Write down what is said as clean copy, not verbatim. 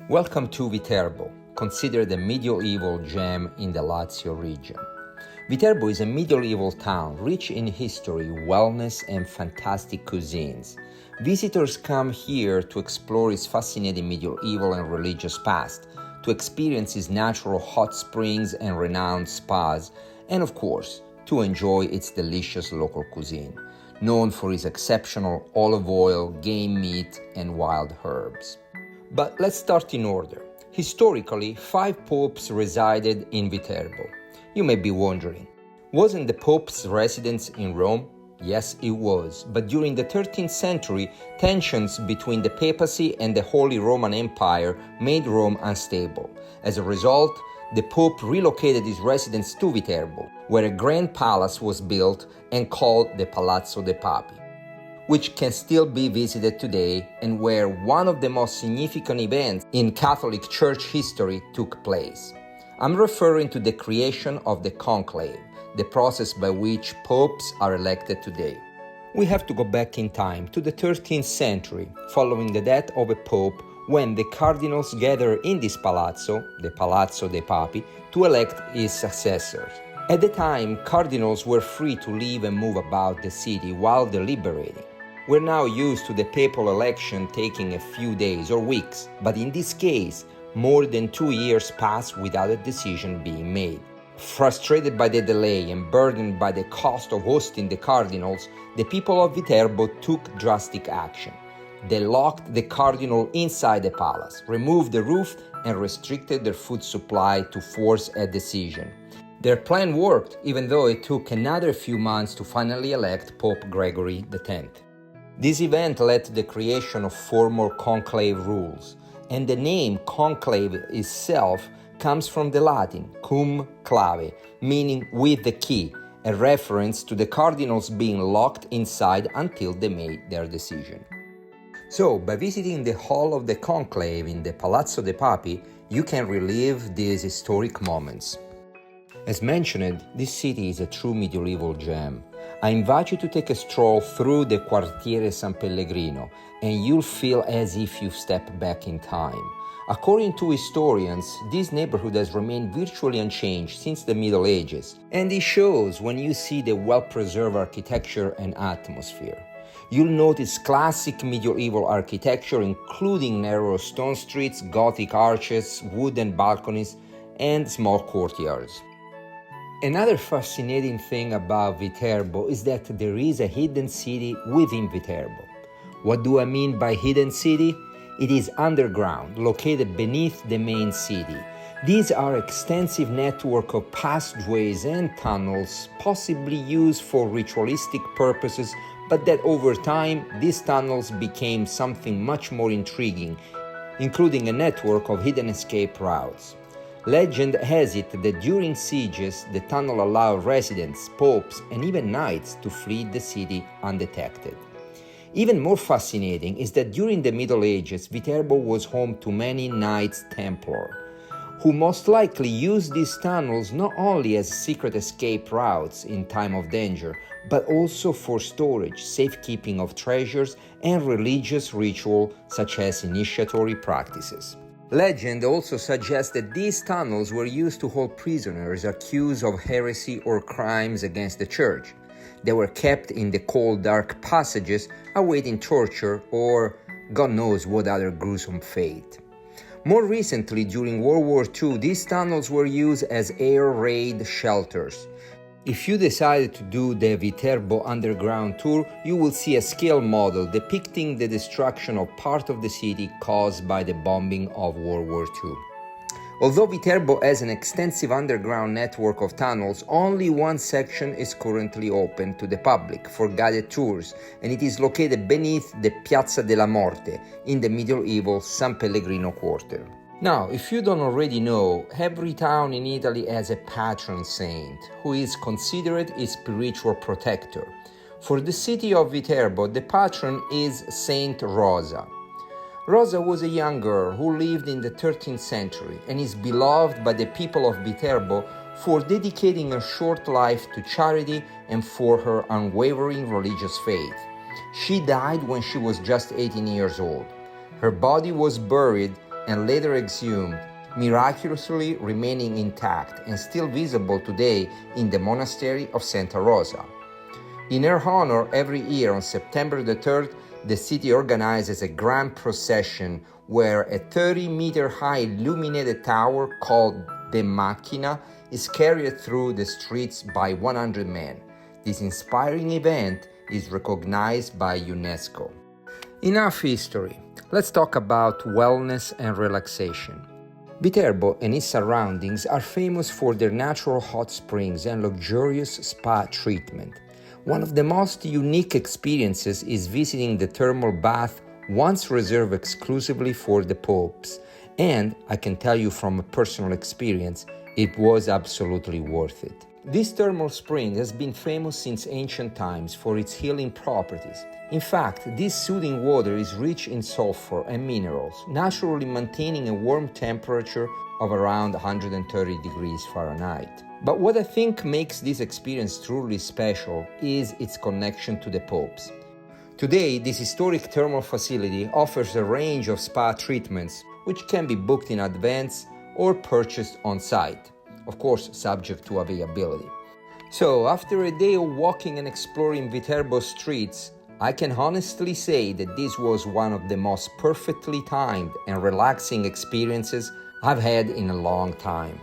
Welcome to Viterbo, considered a medieval gem in the Lazio region. Viterbo is a medieval town rich in history, wellness, and fantastic cuisines. Visitors come here to explore its fascinating medieval and religious past, to experience its natural hot springs and renowned spas, and of course, to enjoy its delicious local cuisine, known for its exceptional olive oil, game meat, and wild herbs. But let's start in order. Historically, 5 popes resided in Viterbo. You may be wondering, wasn't the Pope's residence in Rome? Yes, it was, but during the 13th century, tensions between the papacy and the Holy Roman Empire made Rome unstable. As a result, the Pope relocated his residence to Viterbo, where a grand palace was built and called the Palazzo de Papi, which can still be visited today and where one of the most significant events in Catholic Church history took place. I'm referring to the creation of the Conclave, the process by which popes are elected today. We have to go back in time to the 13th century, following the death of a pope, when the cardinals gathered in this palazzo, the Palazzo dei Papi, to elect his successors. At the time, cardinals were free to live and move about the city while deliberating. We're now used to the papal election taking a few days or weeks, but in this case, more than 2 years passed without a decision being made. Frustrated by the delay and burdened by the cost of hosting the cardinals, the people of Viterbo took drastic action. They locked the cardinal inside the palace, removed the roof, and restricted their food supply to force a decision. Their plan worked, even though it took another few months to finally elect Pope Gregory X. This event led to the creation of formal conclave rules, and the name conclave itself comes from the Latin cum clave, meaning with the key, a reference to the cardinals being locked inside until they made their decision. So, by visiting the hall of the conclave in the Palazzo dei Papi, you can relive these historic moments. As mentioned, this city is a true medieval gem. I invite you to take a stroll through the Quartiere San Pellegrino, and you'll feel as if you've stepped back in time. According to historians, this neighborhood has remained virtually unchanged since the Middle Ages, and it shows when you see the well-preserved architecture and atmosphere. You'll notice classic medieval architecture, including narrow stone streets, Gothic arches, wooden balconies, and small courtyards. Another fascinating thing about Viterbo is that there is a hidden city within Viterbo. What do I mean by hidden city? It is underground, located beneath the main city. These are extensive network of passageways and tunnels, possibly used for ritualistic purposes, but that over time, these tunnels became something much more intriguing, including a network of hidden escape routes. Legend has it that during sieges, the tunnel allowed residents, popes, and even knights to flee the city undetected. Even more fascinating is that during the Middle Ages, Viterbo was home to many Knights Templar, who most likely used these tunnels not only as secret escape routes in time of danger, but also for storage, safekeeping of treasures, and religious ritual such as initiatory practices. Legend also suggests that these tunnels were used to hold prisoners accused of heresy or crimes against the church. They were kept in the cold, dark passages, awaiting torture or God knows what other gruesome fate. More recently, during World War II, these tunnels were used as air raid shelters. If you decided to do the Viterbo underground tour, you will see a scale model depicting the destruction of part of the city caused by the bombing of World War II. Although Viterbo has an extensive underground network of tunnels, only one section is currently open to the public for guided tours, and it is located beneath the Piazza della Morte in the medieval San Pellegrino quarter. Now, if you don't already know, every town in Italy has a patron saint, who is considered its spiritual protector. For the city of Viterbo, the patron is Saint Rosa. Rosa was a young girl who lived in the 13th century and is beloved by the people of Viterbo for dedicating her short life to charity and for her unwavering religious faith. She died when she was just 18 years old. Her body was buried and later exhumed, miraculously remaining intact and still visible today in the monastery of Santa Rosa. In her honor, every year on September the 3rd, the city organizes a grand procession where a 30-meter high illuminated tower called the Macchina is carried through the streets by 100 men. This inspiring event is recognized by UNESCO. Enough history. Let's talk about wellness and relaxation. Viterbo and its surroundings are famous for their natural hot springs and luxurious spa treatment. One of the most unique experiences is visiting the thermal bath once reserved exclusively for the popes, and I can tell you from a personal experience, it was absolutely worth it. This thermal spring has been famous since ancient times for its healing properties. In fact, this soothing water is rich in sulfur and minerals, naturally maintaining a warm temperature of around 130 degrees Fahrenheit. But what I think makes this experience truly special is its connection to the popes. Today, this historic thermal facility offers a range of spa treatments which can be booked in advance or purchased on site, of course subject to availability. So, after a day of walking and exploring Viterbo streets, I can honestly say that this was one of the most perfectly timed and relaxing experiences I've had in a long time.